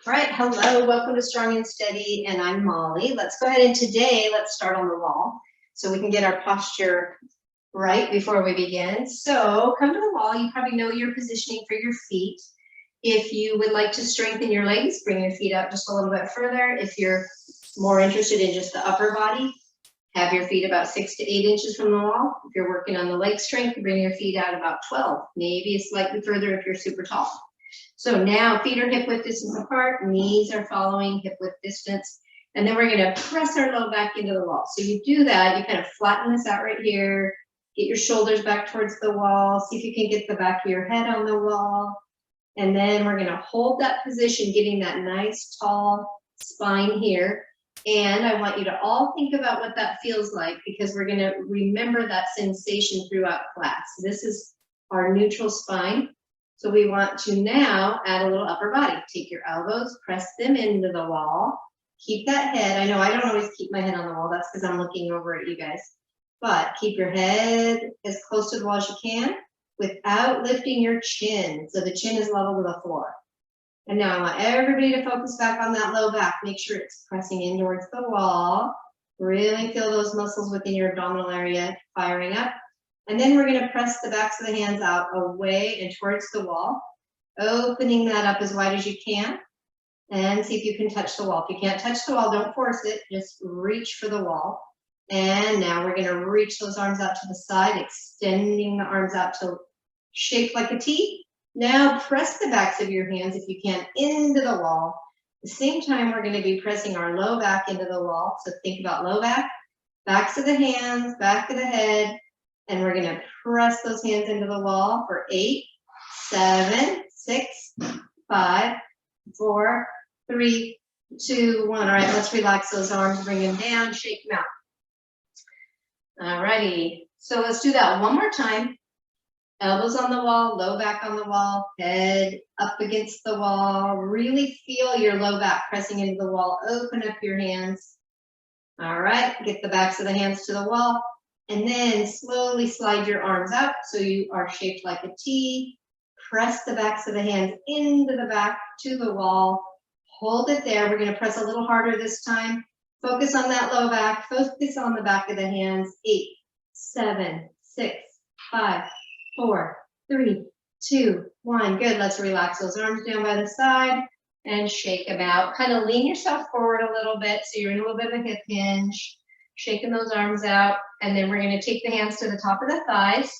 All right, hello, welcome to Strong and Steady, and I'm Molly. Let's go ahead and today, let's start on the wall so we can get our posture right before we begin. So come to the wall, you probably know your positioning for your feet. If you would like to strengthen your legs, bring your feet out just a little bit further. If you're more interested in just the upper body, have your feet about 6 to 8 inches from the wall. If you're working on the leg strength, bring your feet out about 12, maybe slightly further if you're super tall. So now feet are hip width distance apart, knees are following hip width distance, and then we're gonna press our low back into the wall. So you do that, you kind of flatten this out right here, get your shoulders back towards the wall, see if you can get the back of your head on the wall, and then we're gonna hold that position, getting that nice tall spine here. And I want you to all think about what that feels like, because we're gonna remember that sensation throughout class. This is our neutral spine. So we want to now add a little upper body. Take your elbows, press them into the wall. Keep that head. I know I don't always keep my head on the wall. That's because I'm looking over at you guys. But keep your head as close to the wall as you can without lifting your chin. So the chin is level with the floor. And now I want everybody to focus back on that low back. Make sure it's pressing in towards the wall. Really feel those muscles within your abdominal area firing up. And then we're gonna press the backs of the hands out away and towards the wall, opening that up as wide as you can, and see if you can touch the wall. If you can't touch the wall, don't force it, just reach for the wall. And now we're gonna reach those arms out to the side, extending the arms out to shape like a T. Now press the backs of your hands, if you can, into the wall. At the same time, we're gonna be pressing our low back into the wall. So think about low back, backs of the hands, back of the head, and we're gonna press those hands into the wall for 8, 7, 6, 5, 4, 3, 2, 1. All right, let's relax those arms, bring them down, shake them out. All righty, so let's do that one more time. Elbows on the wall, low back on the wall, head up against the wall. Really feel your low back pressing into the wall. Open up your hands. All right, get the backs of the hands to the wall. And then slowly slide your arms out so you are shaped like a T. Press the backs of the hands into the back to the wall. Hold it there. We're going to press a little harder this time. Focus on that low back. Focus on the back of the hands. 8, 7, 6, 5, 4, 3, 2, 1. Good. Let's relax those arms down by the side and shake them out. Kind of lean yourself forward a little bit so you're in a little bit of a hip hinge. Shaking those arms out, and then we're going to take the hands to the top of the thighs,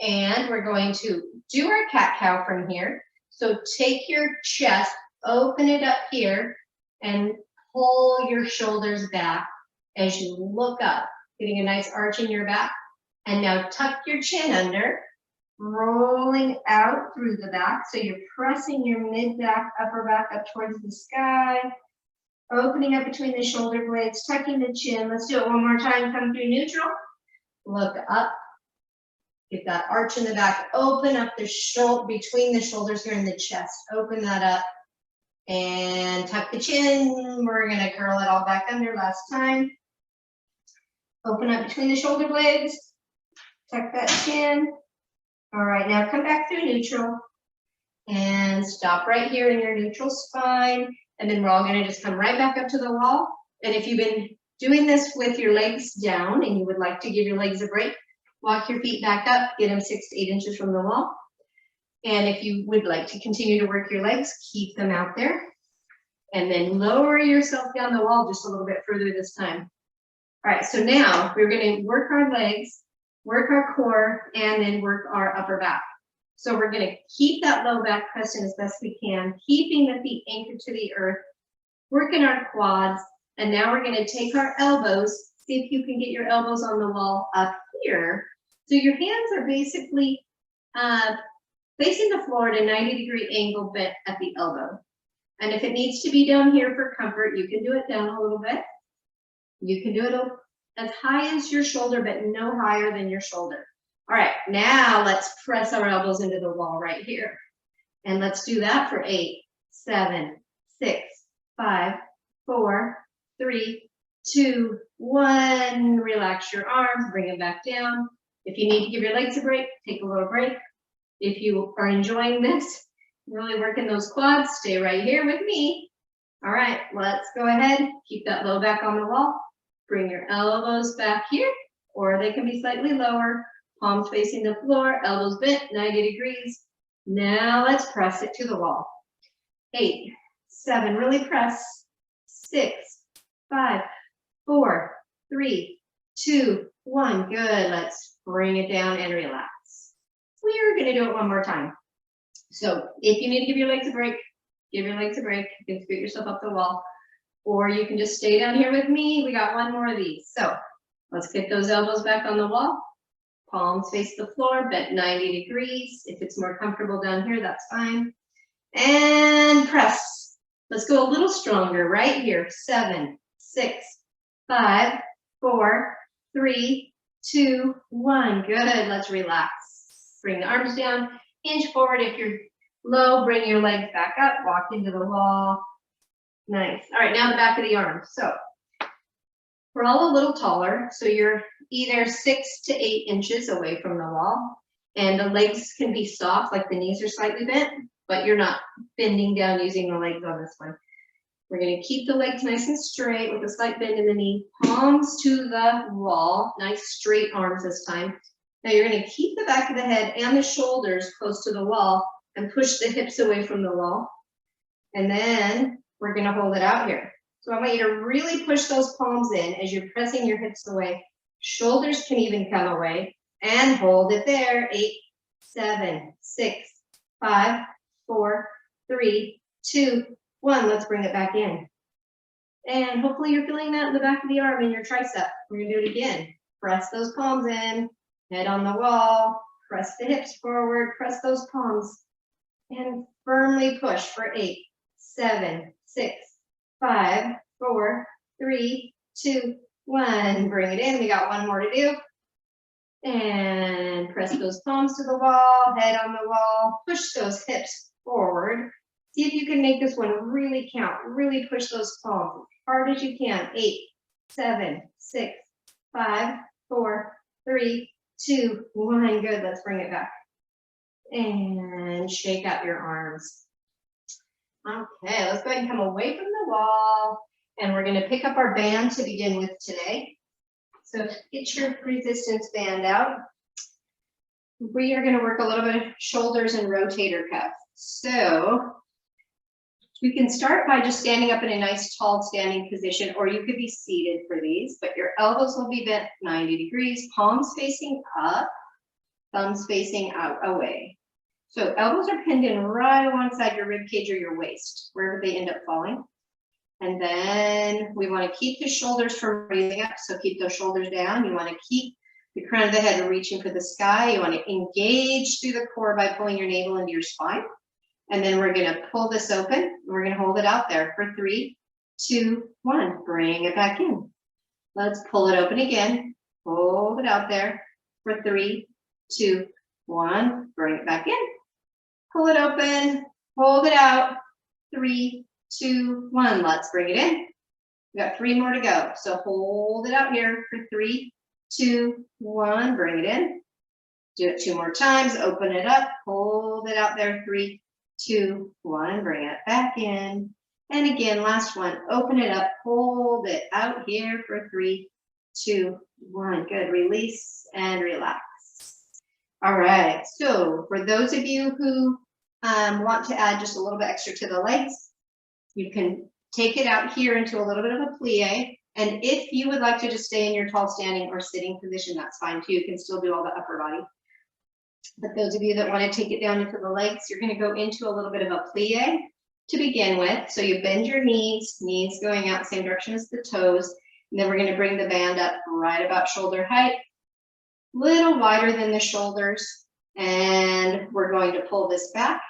and we're going to do our cat-cow from here. So take your chest, open it up here, and pull your shoulders back as you look up, getting a nice arch in your back. And now tuck your chin under, rolling out through the back. So you're pressing your mid-back, upper back up towards the sky. Opening up between the shoulder blades, tucking the chin. Let's do it one more time. Come through neutral. Look up. Get that arch in the back. Open up the shoulder between the shoulders here in the chest. Open that up. And tuck the chin. We're going to curl it all back under last time. Open up between the shoulder blades. Tuck that chin. All right, now come back through neutral. And stop right here in your neutral spine. And then we're all going to just come right back up to the wall. And if you've been doing this with your legs down and you would like to give your legs a break, walk your feet back up, get them 6 to 8 inches from the wall. And if you would like to continue to work your legs, keep them out there. And then lower yourself down the wall just a little bit further this time. All right, so now we're going to work our legs, work our core, and then work our upper back. So we're going to keep that low back pressed in as best we can, keeping the feet anchored to the earth, working our quads, and now we're going to take our elbows, see if you can get your elbows on the wall up here. So your hands are basically facing the floor at a 90-degree angle bent at the elbow. And if it needs to be down here for comfort, you can do it down a little bit. You can do it as high as your shoulder, but no higher than your shoulder. All right, now let's press our elbows into the wall right here. And let's do that for 8, 7, 6, 5, 4, 3, 2, 1. Relax your arms, bring them back down. If you need to give your legs a break, take a little break. If you are enjoying this, really working those quads, stay right here with me. All right, let's go ahead. Keep that low back on the wall. Bring your elbows back here, or they can be slightly lower. Palms facing the floor, elbows bent, 90 degrees. Now let's press it to the wall. 8, 7, really press. 6, 5, 4, 3, 2, 1. Good. Let's bring it down and relax. We're going to do it one more time. So if you need to give your legs a break, give your legs a break. You can scoot yourself up the wall, or you can just stay down here with me. We got one more of these. So let's get those elbows back on the wall. Palms face the floor, bent 90 degrees. If it's more comfortable down here, that's fine. And press. Let's go a little stronger right here. 7, 6, 5, 4, 3, 2, 1. Good. Let's relax. Bring the arms down. Hinge forward. If you're low, bring your legs back up. Walk into the wall. Nice. All right, now the back of the arms. So we're all a little taller. So you're either 6 to 8 inches away from the wall. And the legs can be soft, like the knees are slightly bent, but you're not bending down using the legs on this one. We're going to keep the legs nice and straight with a slight bend in the knee. Palms to the wall. Nice straight arms this time. Now you're going to keep the back of the head and the shoulders close to the wall and push the hips away from the wall. And then we're going to hold it out here. So I want you to really push those palms in as you're pressing your hips away. Shoulders can even come away, and hold it there. 8, 7, 6, 5, 4, 3, 2, 1. Let's bring it back in. And hopefully you're feeling that in the back of the arm and your tricep. We're going to do it again. Press those palms in, head on the wall, press the hips forward, press those palms, and firmly push for 8, 7, 6, 5, 4, 3, 2, 1. Bring it in. We got one more to do. And press those palms to the wall, head on the wall, push those hips forward. See if you can make this one really count. Really push those palms as hard as you can. 8, 7, 6, 5, 4, 3, 2, 1. Good. Let's bring it back. And shake out your arms. Okay, let's go ahead and come away from the wall. And we're going to pick up our band to begin with today. So get your resistance band out. We are going to work a little bit of shoulders and rotator cuff. So we can start by just standing up in a nice tall standing position, or you could be seated for these, but your elbows will be bent 90 degrees, palms facing up, thumbs facing out away. So elbows are pinned in right alongside your rib cage or your waist, wherever they end up falling. And then we want to keep the shoulders from raising up. So keep those shoulders down. You want to keep the crown of the head reaching for the sky. You want to engage through the core by pulling your navel into your spine. And then we're going to pull this open. We're going to hold it out there for 3, 2, 1. Bring it back in. Let's pull it open again. Hold it out there for 3, 2, 1. Bring it back in. Pull it open. Hold it out. 3, 2, 1. Let's bring it in. We got 3 more to go. So hold it out here for 3, 2, 1. Bring it in. Do it 2 more times. Open it up. Hold it out there. 3, 2, 1. Bring it back in. And again, last one. Open it up. Hold it out here for 3, 2, 1. Good. Release and relax. All right. So for those of you who want to add just a little bit extra to the legs, you can take it out here into a little bit of a plie. And if you would like to just stay in your tall standing or sitting position, that's fine too. You can still do all the upper body. But those of you that want to take it down into the legs, you're going to go into a little bit of a plie to begin with. So you bend your knees going out same direction as the toes. And then we're going to bring the band up right about shoulder height, a little wider than the shoulders. And we're going to pull this back,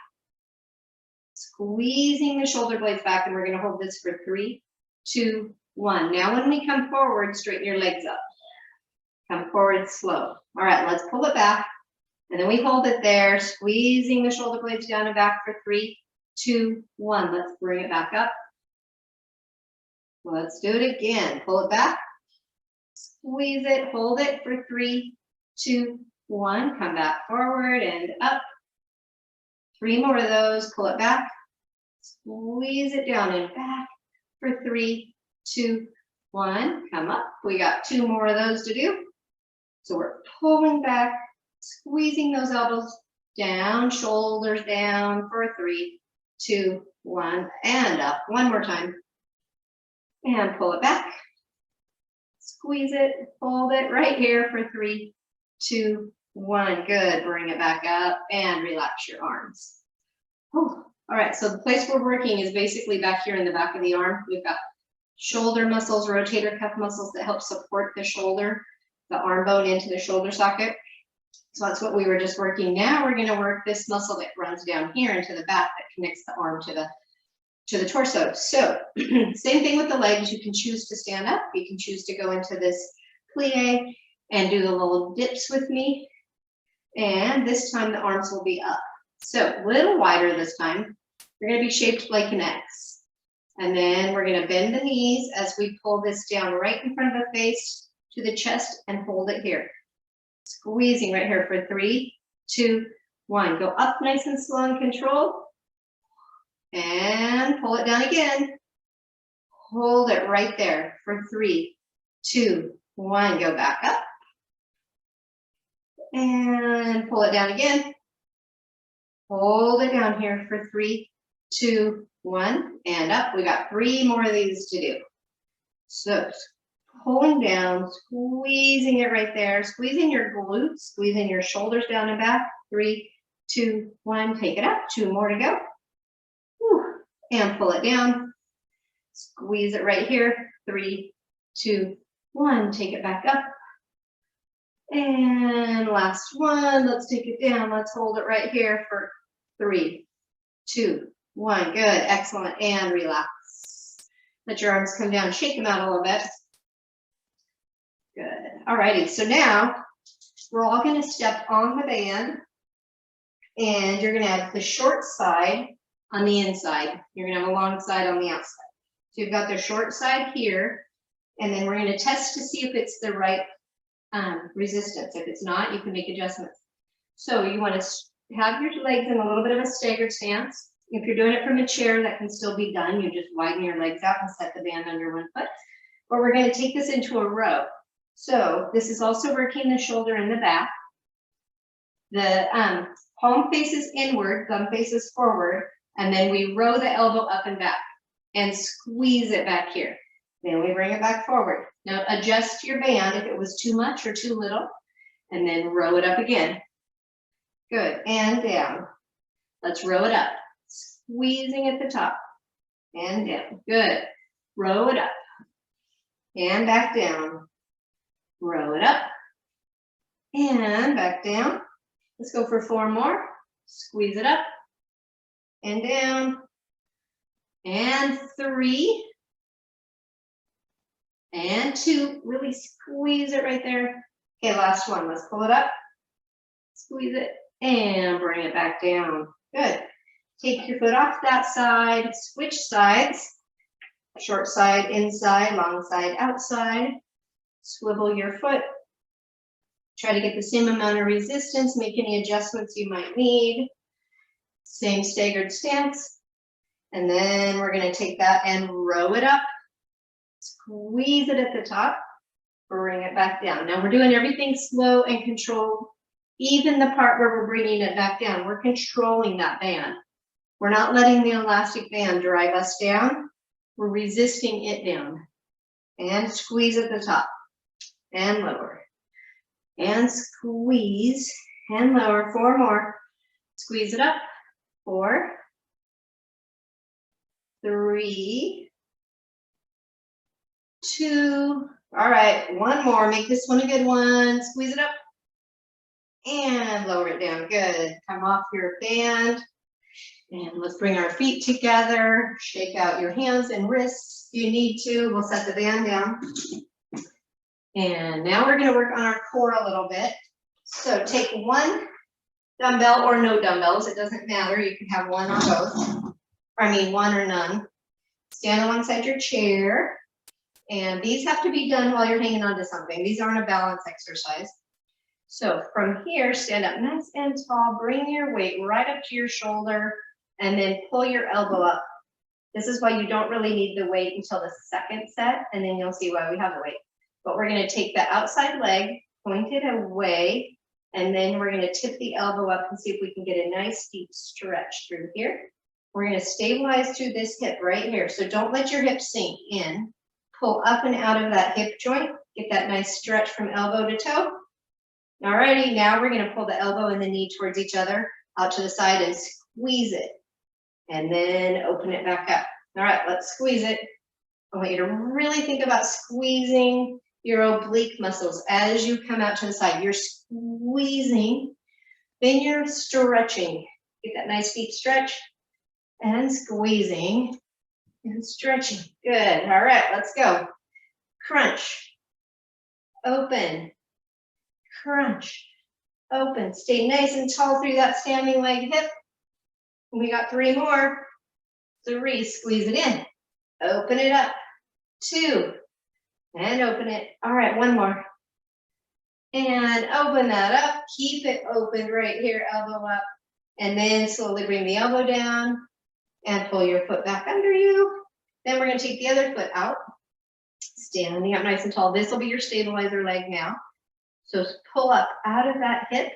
squeezing the shoulder blades back, and we're going to hold this for 3, 2, 1. Now when we come forward, straighten your legs up. Come forward slow. All right, let's pull it back. And then we hold it there, squeezing the shoulder blades down and back for 3, 2, 1. Let's bring it back up. Let's do it again. Pull it back. Squeeze it, hold it for 3, 2, 1. Come back forward and up. 3 more of those. Pull it back. Squeeze it down and back. for 3, 2, 1. Come up. We got 2 more of those to do. So we're pulling back, squeezing those elbows down, shoulders down for 3, 2, 1, and up. One more time. And pull it back. Squeeze it, hold it right here for 3, 2, 1. Good. Bring it back up and relax your arms. Whew. All right, so the place we're working is basically back here in the back of the arm. We've got shoulder muscles, rotator cuff muscles that help support the shoulder, the arm bone into the shoulder socket. So that's what we were just working. Now we're going to work this muscle that runs down here into the back that connects the arm to the torso. So same thing with the legs. You can choose to stand up. You can choose to go into this plie and do the little dips with me. And this time the arms will be up. So a little wider this time. You're going to be shaped like an X. And then we're going to bend the knees as we pull this down right in front of the face to the chest and hold it here. Squeezing right here for 3, 2, 1. Go up nice and slow and controlled. And pull it down again. Hold it right there for 3, 2, 1. Go back up. And pull it down again. Hold it down here for 3, 2, 1. And up. We got 3 more of these to do. So pulling down, squeezing it right there, squeezing your glutes, squeezing your shoulders down and back. 3, 2, 1. Take it up. 2 more to go. Whew. And pull it down. Squeeze it right here. 3, 2, 1. Take it back up. And last one. Let's take it down. Let's hold it right here for 3, 2, 1. Good. Excellent. And relax. Let your arms come down. Shake them out a little bit. Good. All righty. So now we're all going to step on the band. And you're going to have the short side on the inside. You're going to have a long side on the outside. So you've got the short side here. And then we're going to test to see if it's the right resistance. If it's not, you can make adjustments. So you want to have your legs in a little bit of a staggered stance. If you're doing it from a chair, that can still be done. You just widen your legs out and set the band under one foot. But we're going to take this into a row. So this is also working the shoulder and the back. The palm faces inward, thumb faces forward, and then we row the elbow up and back and squeeze it back here. Then we bring it back forward. Now adjust your band if it was too much or too little, and then row it up again. Good, and down. Let's row it up. Squeezing at the top and down. Good. Row it up and back down. Row it up and back down. Let's go for 4 more. Squeeze it up and down. And 3 and 2. Really squeeze it right there. Okay, last one. Let's pull it up. Squeeze it and bring it back down. Good. Take your foot off that side. Switch sides. Short side inside, long side outside. Swivel your foot. Try to get the same amount of resistance. Make any adjustments you might need. Same staggered stance. And then we're going to take that and row it up. Squeeze it at the top. Bring it back down. Now we're doing everything slow and controlled. Even the part where we're bringing it back down, we're controlling that band. We're not letting the elastic band drive us down. We're resisting it down. And squeeze at the top. And lower. And squeeze and lower. 4 more. Squeeze it up. 4, 3, 2. All right, 1 more. Make this one a good one. Squeeze it up and lower it down. Good. Come off your band. And let's bring our feet together. Shake out your hands and wrists if you need to. We'll set the band down. And now we're going to work on our core a little bit. So take 1 dumbbell or no dumbbells. It doesn't matter. You can have 1 or both. I mean 1 or none. Stand alongside your chair. And these have to be done while you're hanging on to something. These aren't a balance exercise. So from here, stand up nice and tall. Bring your weight right up to your shoulder. And then pull your elbow up This is why you don't really need the weight until the second set, and then you'll see why we have the weight. But we're gonna take the outside leg, point it away, and then we're gonna tip the elbow up and see if we can get a nice deep stretch through here. We're gonna stabilize through this hip right here. So don't let your hip sink in. Pull up and out of that hip joint. Get that nice stretch from elbow to toe. Alrighty, now we're gonna pull the elbow and the knee towards each other, out to the side and squeeze it. And then open it back up. All right, let's squeeze it. I want you to really think about squeezing your oblique muscles as you come out to the side. You're squeezing, then you're stretching. Get that nice deep stretch and squeezing and stretching. Good. All right, let's go. Crunch, open, crunch, open. Stay nice and tall through that standing leg hip. We got 3 more. 3, squeeze it in. Open it up. 2, and open it. All right, 1 more. And open that up. Keep it open right here, elbow up. And then slowly bring the elbow down and pull your foot back under you. Then we're gonna take the other foot out. Standing up nice and tall. This will be your stabilizer leg now. So pull up out of that hip,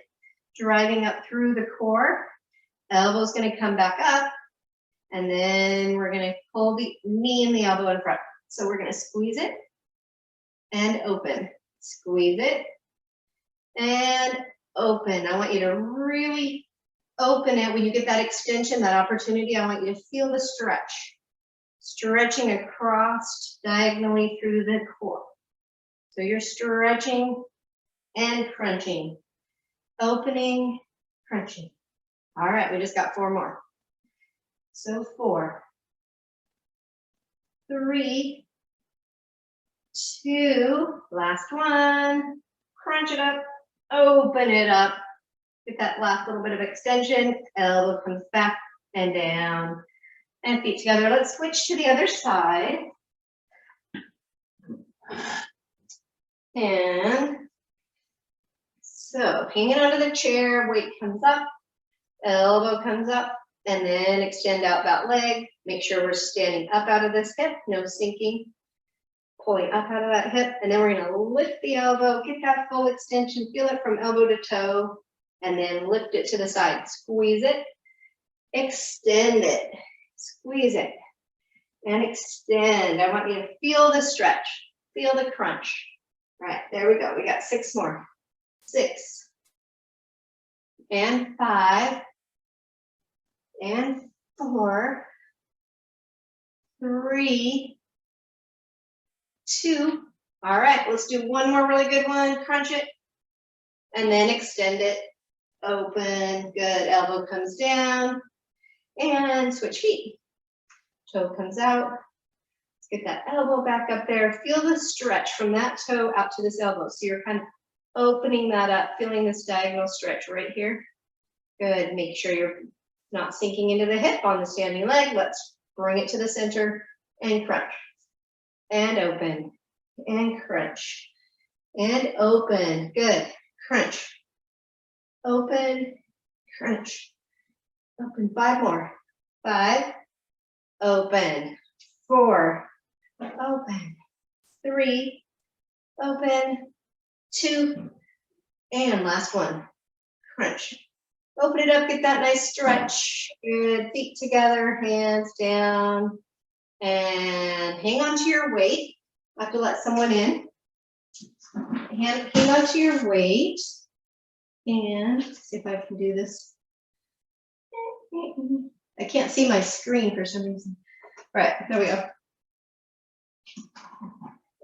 driving up through the core. Elbow's gonna come back up, and then we're gonna pull the knee and the elbow in front. So we're gonna squeeze it and open. Squeeze it and open. I want you to really open it. When you get that extension, that opportunity, I want you to feel the stretch. Stretching across diagonally through the core. So you're stretching and crunching. Opening, crunching. All right, we just got 4 more. So 4, 3, 2, last one. Crunch it up, open it up. Get that last little bit of extension. Elbow comes back and down. And feet together. Let's switch to the other side. And so hanging onto the chair, weight comes up. Elbow comes up, and then extend out that leg. Make sure we're standing up out of this hip, no sinking. Pulling up out of that hip, and then we're gonna lift the elbow, get that full extension, feel it from elbow to toe, and then lift it to the side. Squeeze it, extend it, squeeze it, and extend. I want you to feel the stretch, feel the crunch. All right, there we go. We got 6 more. 6, and 5, and 4, 3, 2. All right, let's do 1 more really good one. Crunch it, and then extend it. Open, good. Elbow comes down, and switch feet. Toe comes out. Let's get that elbow back up there. Feel the stretch from that toe out to this elbow. So you're kind of opening that up, feeling this diagonal stretch right here. Good. Make sure you're not sinking into the hip on the standing leg. Let's bring it to the center and crunch. And open. And crunch. And open. Good. Crunch. Open. Crunch. Open. 5 more. 5. Open. 4. Open. 3. Open. 2. And last one. Crunch. Open it up, get that nice stretch. Good. Feet together, hands down. And hang on to your weight. I have to let someone in. Hang on to your weight. And see if I can do this. I can't see my screen for some reason. All right, there we go.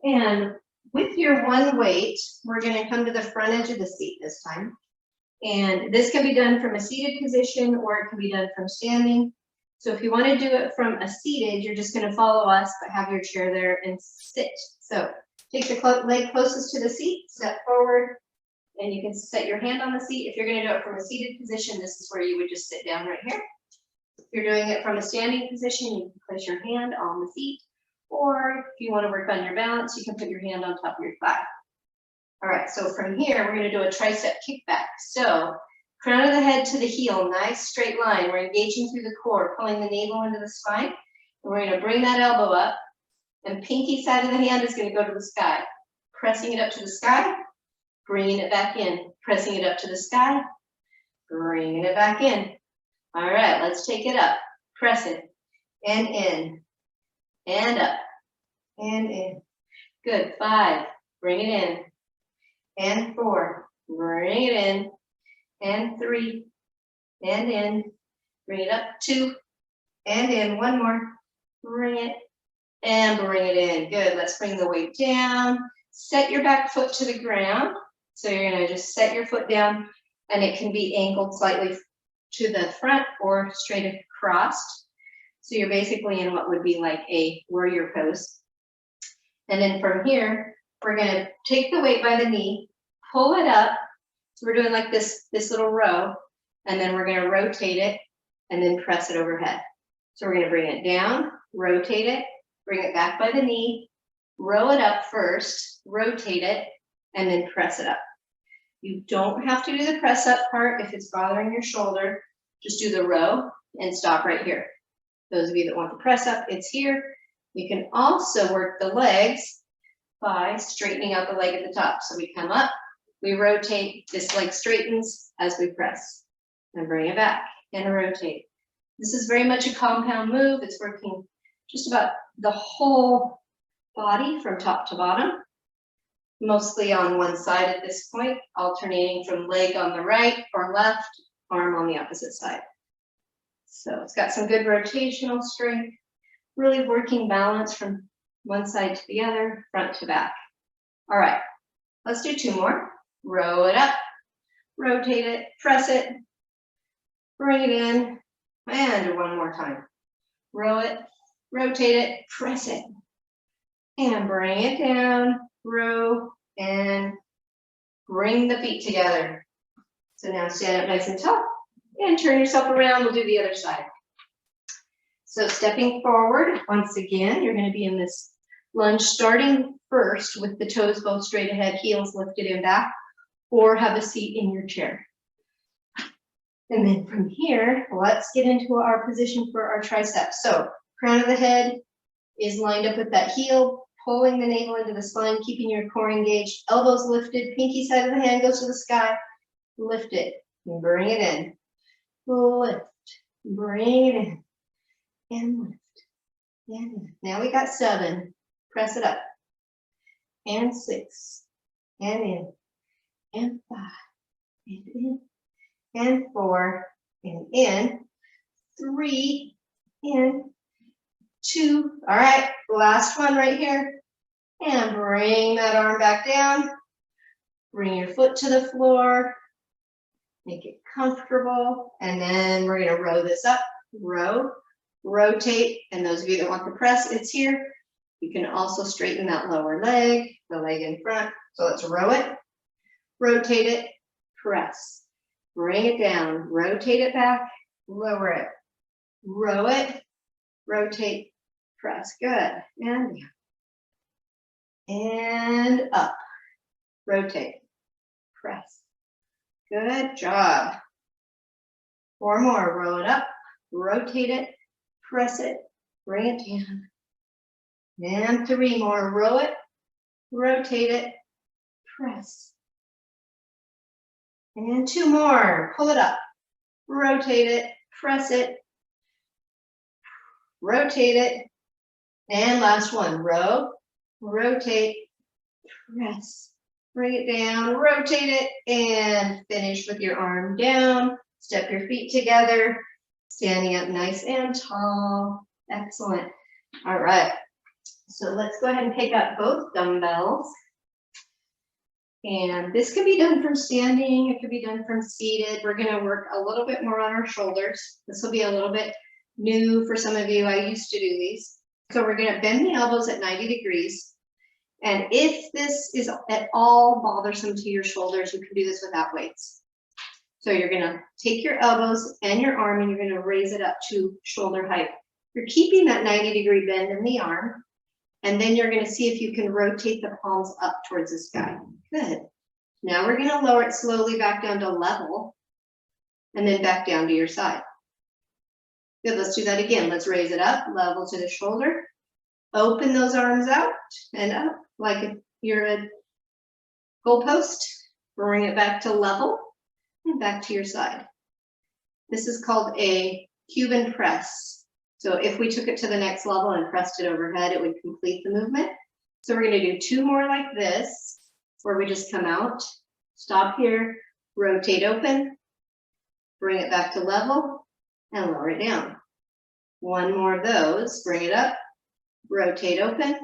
And with your one weight, we're going to come to the front edge of the seat this time. And this can be done from a seated position, or it can be done from standing. So if you want to do it from a seated, you're just going to follow us, but have your chair there and sit. So take the leg closest to the seat, step forward, and you can set your hand on the seat. If you're going to do it from a seated position, this is where you would just sit down right here. If you're doing it from a standing position, you can place your hand on the seat. Or if you want to work on your balance, you can put your hand on top of your thigh. All right, so from here, we're going to do a tricep kickback. So crown of the head to the heel, nice straight line. We're engaging through the core, pulling the navel into the spine. We're gonna bring that elbow up, and pinky side of the hand is gonna go to the sky. Pressing it up to the sky, bringing it back in. Pressing it up to the sky, bringing it back in. All right, let's take it up. Press it, and in, and up, and in. Good, 5, bring it in, and 4, bring it in, and 3, and in, bring it up, 2, and in, 1 more, bring it, and bring it in. Good, let's bring the weight down. Set your back foot to the ground. So you're gonna just set your foot down, and it can be angled slightly to the front or straight across. So you're basically in what would be like a warrior pose. And then from here, we're gonna take the weight by the knee, pull it up. So we're doing like this little row, and then we're gonna rotate it and then press it overhead. So we're gonna bring it down, rotate it, bring it back by the knee, row it up first, rotate it, and then press it up. You don't have to do the press up part if it's bothering your shoulder. Just do the row and stop right here. Those of you that want the press up, it's here. You can also work the legs by straightening out the leg at the top. So we come up, we rotate, this leg straightens as we press, and bring it back and rotate. This is very much a compound move. It's working just about the whole body from top to bottom, mostly on one side at this point, alternating from leg on the right or left, arm on the opposite side. So it's got some good rotational strength, really working balance from one side to the other, front to back. All right, let's do 2 more. Row it up, rotate it, press it, bring it in, and do 1 more time. Row it, rotate it, press it, and bring it down, row, and bring the feet together. So now stand up nice and tall, and turn yourself around, we'll do the other side. So stepping forward, once again, you're gonna be in this lunge, starting first with the toes both straight ahead, heels lifted in back, or have a seat in your chair. And then from here, let's get into our position for our triceps. So crown of the head is lined up with that heel, pulling the navel into the spine, keeping your core engaged, elbows lifted, pinky side of the hand goes to the sky, lift it, and bring it in, lift, bring it in, and lift, and in. Now we got 7, press it up, and 6, and in, and 5, and in, and 4, and in, 3, in, 2, all right, last one right here, and bring that arm back down, bring your foot to the floor, make it comfortable, and then we're gonna row this up, row, rotate, and those of you that want the press, it's here. You can also straighten that lower leg, the leg in front, so let's row it, rotate it, press, bring it down, rotate it back, lower it, row it, rotate, press, good, and down, and up, rotate, press, good job. 4 more, roll it up, rotate it, press it, bring it down, and 3 more, row it, rotate it, press, and 2 more, pull it up, rotate it, press it, rotate it, and last one, row, rotate, press, bring it down, rotate it, and finish with your arm down, step your feet together, standing up nice and tall, excellent. All right, so let's go ahead and pick up both dumbbells. And this can be done from standing, it can be done from seated. We're gonna work a little bit more on our shoulders. This will be a little bit new for some of you. I used to do these. So we're gonna bend the elbows at 90 degrees. And if this is at all bothersome to your shoulders, you can do this without weights. So you're gonna take your elbows and your arm and you're gonna raise it up to shoulder height. You're keeping that 90-degree bend in the arm. And then you're gonna see if you can rotate the palms up towards the sky. Good. Now we're gonna lower it slowly back down to level and then back down to your side. Good, let's do that again. Let's raise it up, level to the shoulder. Open those arms out and up like you're a goalpost. Bring it back to level and back to your side. This is called a Cuban press. So if we took it to the next level and pressed it overhead, it would complete the movement. So we're going to do 2 more like this, where we just come out, stop here, rotate open, bring it back to level, and lower it down. 1 more of those, bring it up, rotate open,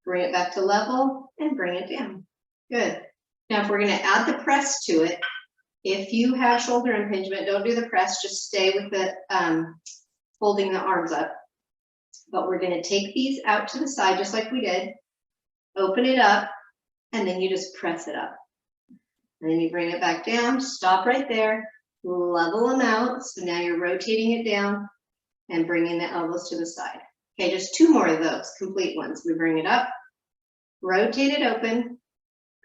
bring it back to level, and bring it down. Good. Now, if we're going to add the press to it, if you have shoulder impingement, don't do the press, just stay with the holding the arms up. But we're going to take these out to the side, just like we did, open it up, and then you just press it up. And then you bring it back down, stop right there, level them out. So now you're rotating it down and bringing the elbows to the side. Okay, just 2 more of those complete ones. We bring it up, rotate it open,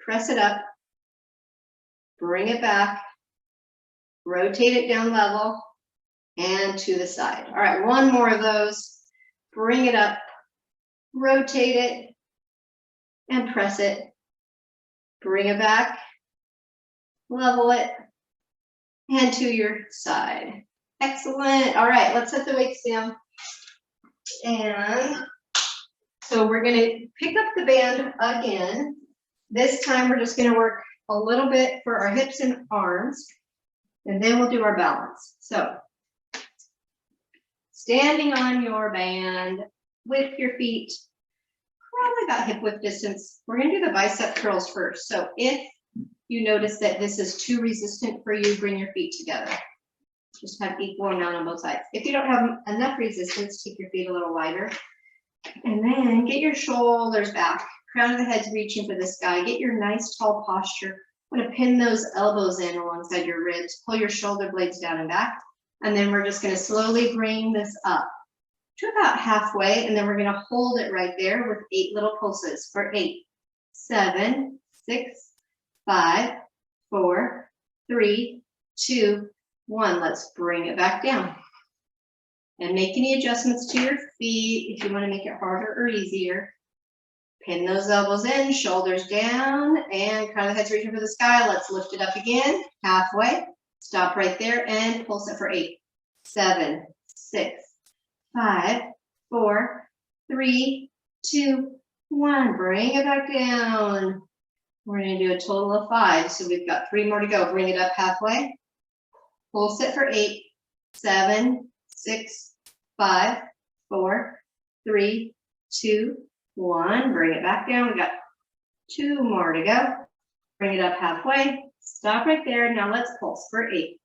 press it up, bring it back, rotate it down level, and to the side. All right, 1 more of those. Bring it up, rotate it, and press it. Bring it back, level it, and to your side. Excellent. All right, let's set the weights down. And so we're going to pick up the band again. This time we're just going to work a little bit for our hips and arms, and then we'll do our balance. So standing on your band with your feet probably about hip width distance. We're going to do the bicep curls first. So if you notice that this is too resistant for you, bring your feet together. Just have equal amount on both sides. If you don't have enough resistance, take your feet a little wider. And then get your shoulders back. Crown of the head's reaching for the sky. Get your nice tall posture. I'm going to pin those elbows in alongside your ribs. Pull your shoulder blades down and back. And then we're just going to slowly bring this up to about halfway. And then we're going to hold it right there with 8 little pulses for 8, 7, 6, 5, 4, 3, 2, 1. Let's bring it back down. And make any adjustments to your feet if you want to make it harder or easier. Pin those elbows in, shoulders down, and crown of the head's reaching for the sky. Let's lift it up again, halfway. Stop right there and pulse it for 8, 7, 6, 5, 4, 3, 2, 1. Bring it back down. We're going to do a total of 5. So we've got 3 more to go. Bring it up halfway. Pulse it for 8, 7, 6, 5, 4, 3, 2, 1. Bring it back down. We got 2 more to go. Bring it up halfway. Stop right there. Now let's pulse for 8,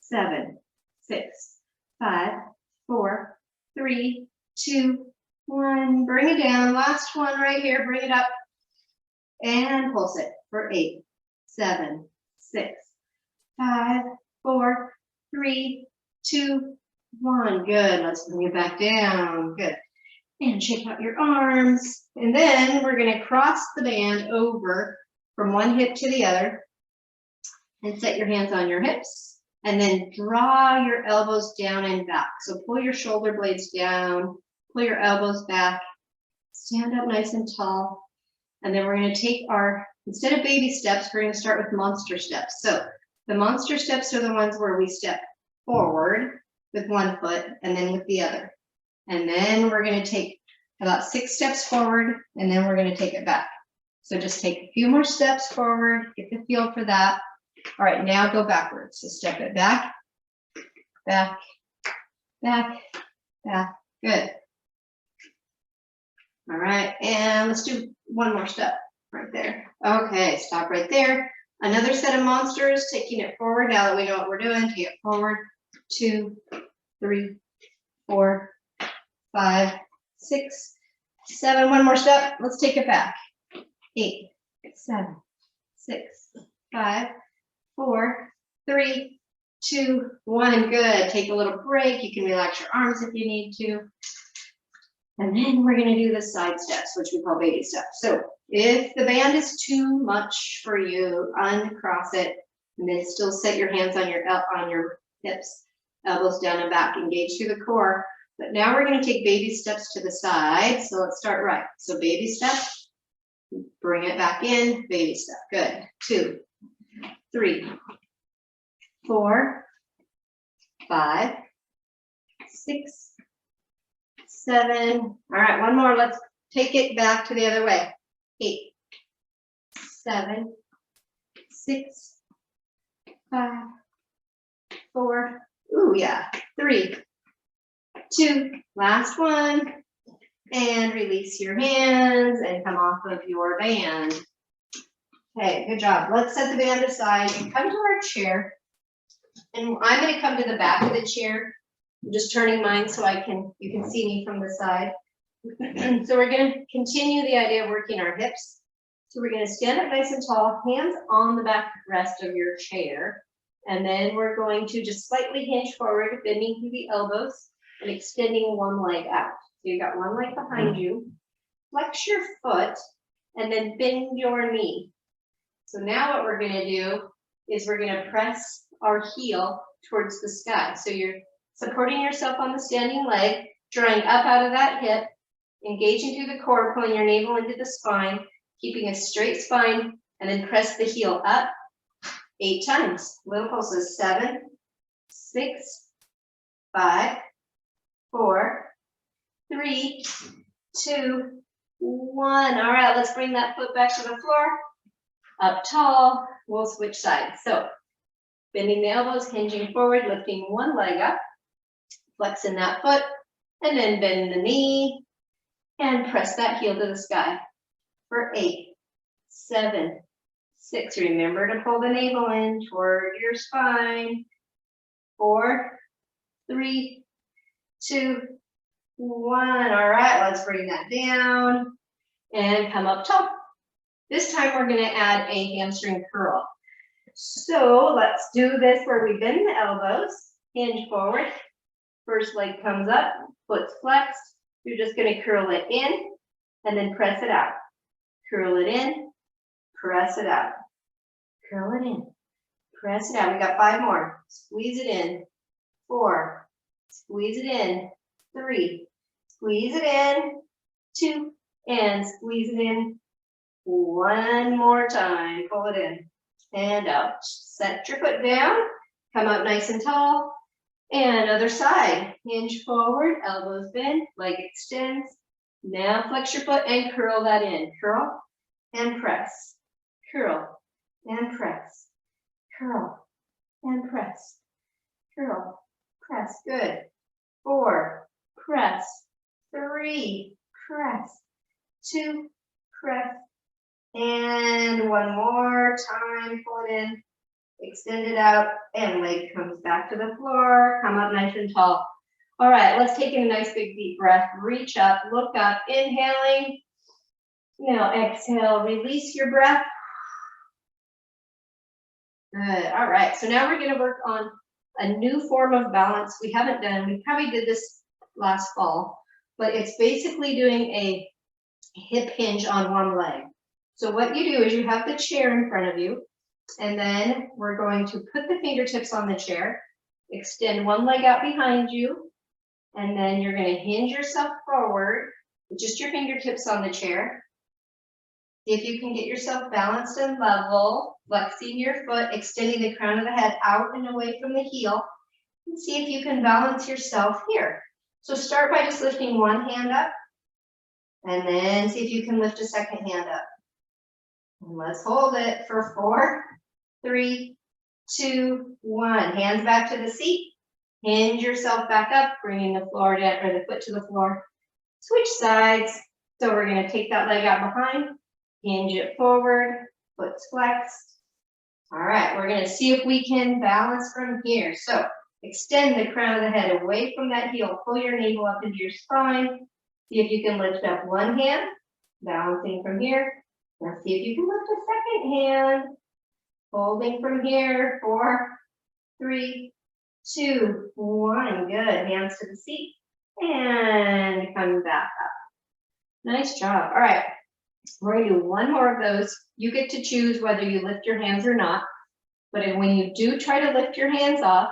7, 6, 5, 4, 3, 2, 1. Bring it down. Last one right here. Bring it up and pulse it for 8, 7, 6, 5, 4, 3, 2, 1. Good. Let's bring it back down. Good. And shake out your arms. And then we're going to cross the band over from one hip to the other. And set your hands on your hips. And then draw your elbows down and back. So pull your shoulder blades down. Pull your elbows back. Stand up nice and tall. And then we're going to take our, instead of baby steps, we're going to start with monster steps. So the monster steps are the ones where we step forward with one foot and then with the other. And then we're going to take about 6 steps forward and then we're going to take it back. So just take a few more steps forward, get the feel for that. All right, now go backwards. So step it back, back, back, back. Good. All right, and let's do 1 more step right there. Okay, stop right there. Another set of monsters, taking it forward. Now that we know what we're doing, take it forward. 2, 3, 4, 5, 6, 7. 1 more step. Let's take it back. 8, 7, 6, 5, 4, 3, 2, 1. Good. Take a little break. You can relax your arms if you need to. And then we're going to do the side steps, which we call baby steps. So if the band is too much for you, uncross it, and then still set your hands on your hips. elbows down and back, engage through the core. But now we're going to take baby steps to the side. So let's start right. So baby step, bring it back in, baby step. Good. 2, 3, 4, 5, 6, 7. All right, one more. Let's take it back to the other way. 8, 7, 6, 5, 4. Ooh, yeah. 3, 2. Last one. And release your hands and come off of your band. Okay, good job. Let's set the band aside and come to our chair. And I'm going to come to the back of the chair. I'm just turning mine so you can see me from the side. So we're going to continue the idea of working our hips. So we're going to stand up nice and tall, hands on the back rest of your chair. And then we're going to just slightly hinge forward, bending through the elbows and extending one leg out. So you got one leg behind you. Flex your foot and then bend your knee. So now what we're going to do is we're going to press our heel towards the sky. So you're supporting yourself on the standing leg, drawing up out of that hip, engaging through the core, pulling your navel into the spine, keeping a straight spine, and then press the heel up 8 times. Little pulses. 7, 6, 5, 4, 3, 2, 1. All right, let's bring that foot back to the floor. Up tall. We'll switch sides. So bending the elbows, hinging forward, lifting one leg up, flexing that foot, and then bend the knee and press that heel to the sky for 8, 7, 6. Remember to pull the navel in toward your spine. 4, 3, 2, 1. All right, let's bring that down and come up tall. This time we're going to add a hamstring curl. So let's do this where we bend the elbows, hinge forward. First leg comes up, foot's flexed. You're just going to curl it in and then press it out. Curl it in, press it out. Curl it in, press it out. We got 5 more. Squeeze it in. 4, squeeze it in. 3, squeeze it in. 2, and squeeze it in. 1 more time. Pull it in and out. Set your foot down. Come up nice and tall. And other side. Hinge forward, elbows bend, leg extends. Now flex your foot and curl that in. Curl and press. Curl and press. Curl and press. Curl, press. Good. 4, press. 3, press. 2, press. And 1 more time. Pull it in. Extend it out, and leg comes back to the floor. Come up nice and tall. All right, let's take in a nice big deep breath. Reach up, look up, inhaling. Now exhale, release your breath. Good. All right, so now we're going to work on a new form of balance we haven't done. We probably did this last fall, but it's basically doing a hip hinge on one leg. So what you do is you have the chair in front of you. And then we're going to put the fingertips on the chair, extend one leg out behind you, and then you're going to hinge yourself forward with just your fingertips on the chair. See if you can get yourself balanced and level, flexing your foot, extending the crown of the head out and away from the heel, and see if you can balance yourself here. So start by just lifting one hand up, and then see if you can lift a second hand up. And let's hold it for 4, 3, 2, 1. Hands back to the seat. Hinge yourself back up, bringing the floor down or the foot to the floor. Switch sides. So we're going to take that leg out behind, hinge it forward, foot's flexed. All right, we're going to see if we can balance from here. So extend the crown of the head away from that heel. Pull your navel up into your spine. See if you can lift up one hand, balancing from here. Now see if you can lift a second hand. Holding from here. 4, 3, 2, 1. Good. Hands to the seat. And come back up. Nice job. All right. We're going to do 1 more of those. You get to choose whether you lift your hands or not. But when you do try to lift your hands off,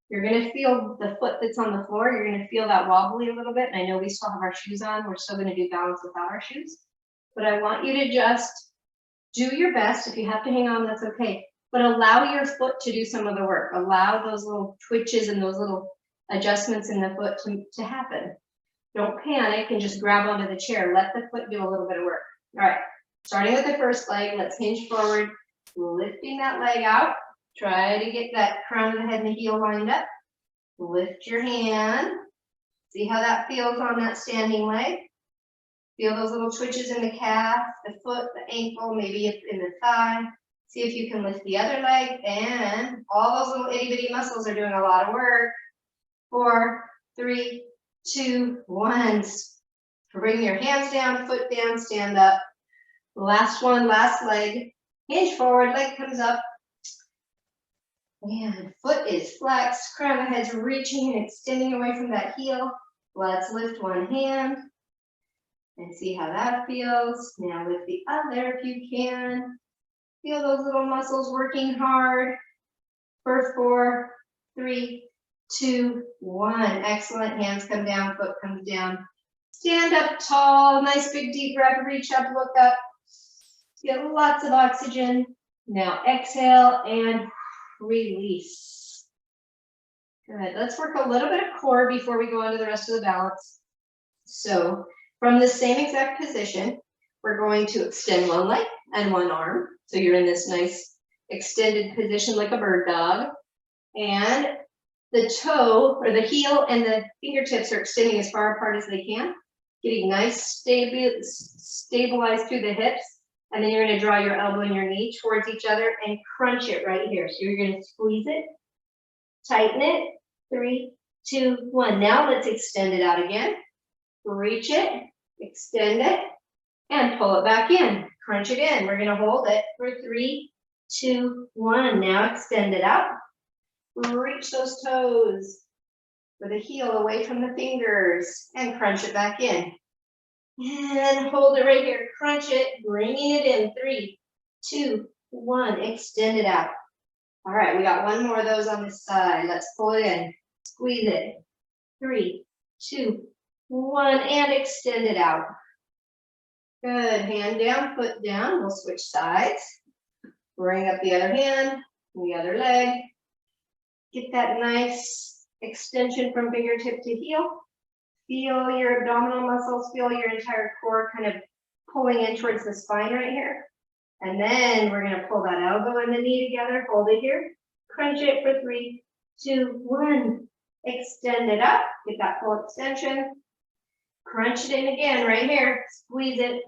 You're gonna feel the foot that's on the floor, you're gonna feel that wobbly a little bit, and I know we still have our shoes on, we're still gonna do balance without our shoes. But I want you to just do your best. If you have to hang on, that's okay. But allow your foot to do some of the work. Allow those little twitches and those little adjustments in the foot to happen. Don't panic and just grab onto the chair. Let the foot do a little bit of work. All right, starting with the first leg, let's hinge forward, lifting that leg out. Try to get that crown of the head and the heel lined up. Lift your hand. See how that feels on that standing leg. Feel those little twitches in the calf, the foot, the ankle, maybe in the thigh. See if you can lift the other leg, and all those little itty bitty muscles are doing a lot of work. 4, 3, 2, 1. Bring your hands down, foot down, stand up. Last one, last leg. Hinge forward, leg comes up. And foot is flexed, crown of the head's reaching and extending away from that heel. Let's lift one hand and see how that feels. Now lift the other if you can. Feel those little muscles working hard. For 4, 3, 2, 1. Excellent. Hands come down, foot comes down. Stand up tall, nice big deep breath, reach up, look up. Get lots of oxygen. Now exhale and release. Good. Let's work a little bit of core before we go on to the rest of the balance. So from the same exact position, we're going to extend one leg and one arm. So you're in this nice extended position like a bird dog. And the toe or the heel and the fingertips are extending as far apart as they can, getting nice stabilized through the hips. And then you're going to draw your elbow and your knee towards each other and crunch it right here. So you're going to squeeze it, tighten it. 3, 2, 1. Now let's extend it out again. Reach it, extend it, and pull it back in. Crunch it in. We're going to hold it for 3, 2, 1. Now extend it out. Reach those toes with the heel away from the fingers and crunch it back in. And hold it right here. Crunch it, bringing it in. 3, 2, 1. Extend it out. All right, we got one more of those on this side. Let's pull it in. Squeeze it. 3, 2, 1. And extend it out. Good. Hand down, foot down. We'll switch sides. Bring up the other hand, the other leg. Get that nice extension from fingertip to heel. Feel your abdominal muscles, feel your entire core kind of pulling in towards the spine right here. And then we're going to pull that elbow and the knee together, hold it here. Crunch it for 3, 2, 1. Extend it up, get that full extension. Crunch it in again right here. Squeeze it.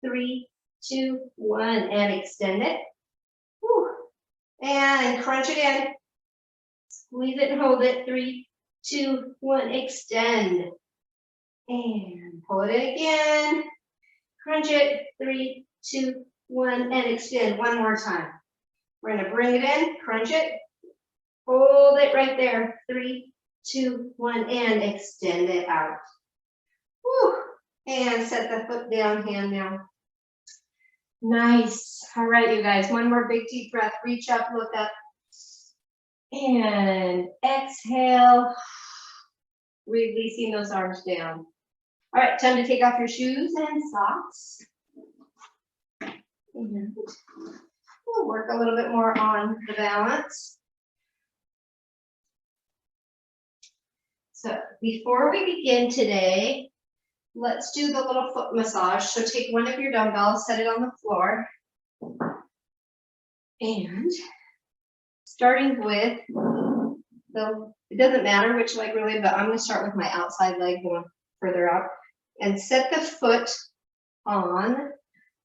3, 2, 1. And extend it. Whew. And crunch it in. Squeeze it and hold it. 3, 2, 1. Extend. And pull it in again. Crunch it. 3, 2, 1. And extend one more time. We're going to bring it in. Crunch it. Hold it right there. 3, 2, 1. And extend it out. Whew. And set the foot down, hand down. Nice. All right, you guys. One more big deep breath. Reach up, look up. And exhale. Releasing those arms down. All right, time to take off your shoes and socks. And we'll work a little bit more on the balance. So before we begin today, let's do the little foot massage. So take one of your dumbbells, set it on the floor. And starting with it doesn't matter which leg really, but I'm going to start with my outside leg going further out. And set the foot on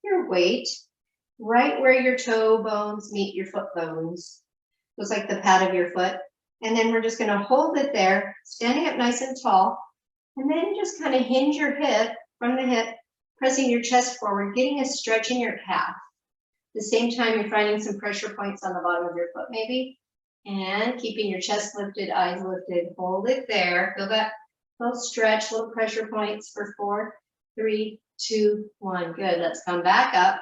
your weight, right where your toe bones meet your foot bones. Looks like the pad of your foot. And then we're just going to hold it there, standing up nice and tall. And then just kind of hinge your hip from the hip, pressing your chest forward, getting a stretch in your calf. At the same time, you're finding some pressure points on the bottom of your foot maybe. And keeping your chest lifted, eyes lifted. Hold it there. Feel that little stretch, little pressure points for 4, 3, 2, 1. Good. Let's come back up.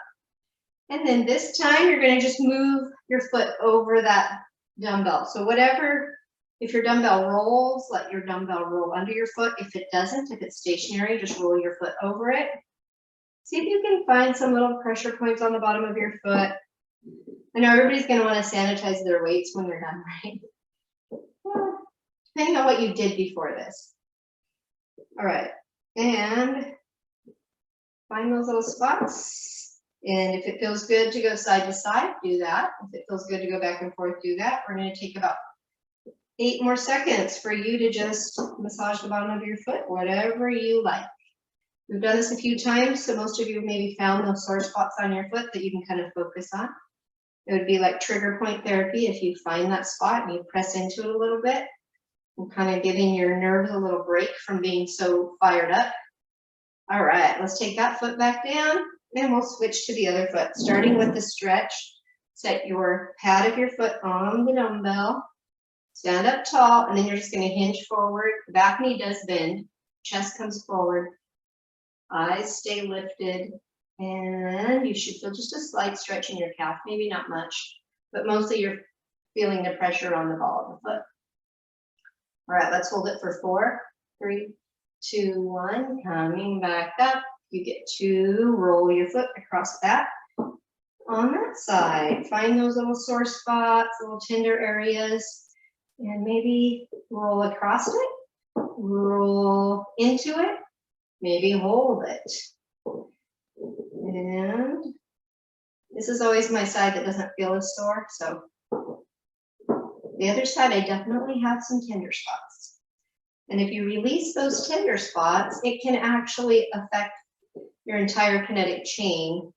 And then this time, you're going to just move your foot over that dumbbell. So whatever If your dumbbell rolls, let your dumbbell roll under your foot. If it doesn't, if it's stationary, just roll your foot over it. See if you can find some little pressure points on the bottom of your foot. I know everybody's going to want to sanitize their weights when they're done, right? Well, depending on what you did before this. All right, and find those little spots. And if it feels good to go side to side, do that. If it feels good to go back and forth, do that. We're going to take about 8 more seconds for you to just massage the bottom of your foot, whatever you like. We've done this a few times, so most of you maybe found those sore spots on your foot that you can kind of focus on. It would be like trigger point therapy if you find that spot and you press into it a little bit and kind of giving your nerves a little break from being so fired up. All right, let's take that foot back down and we'll switch to the other foot. Starting with the stretch, set your pad of your foot on the dumbbell, stand up tall, and then you're just going to hinge forward. The back knee does bend, chest comes forward, eyes stay lifted, and you should feel just a slight stretch in your calf, maybe not much, but mostly you're feeling the pressure on the ball of the foot. All right, let's hold it for 4, 3, 2, 1, coming back up. You get to roll your foot across that. On that side, find those little sore spots, little tender areas, and maybe roll across it, roll into it, maybe hold it. And this is always my side that doesn't feel as sore, so the other side I definitely have some tender spots. And if you release those tender spots, it can actually affect your entire kinetic chain,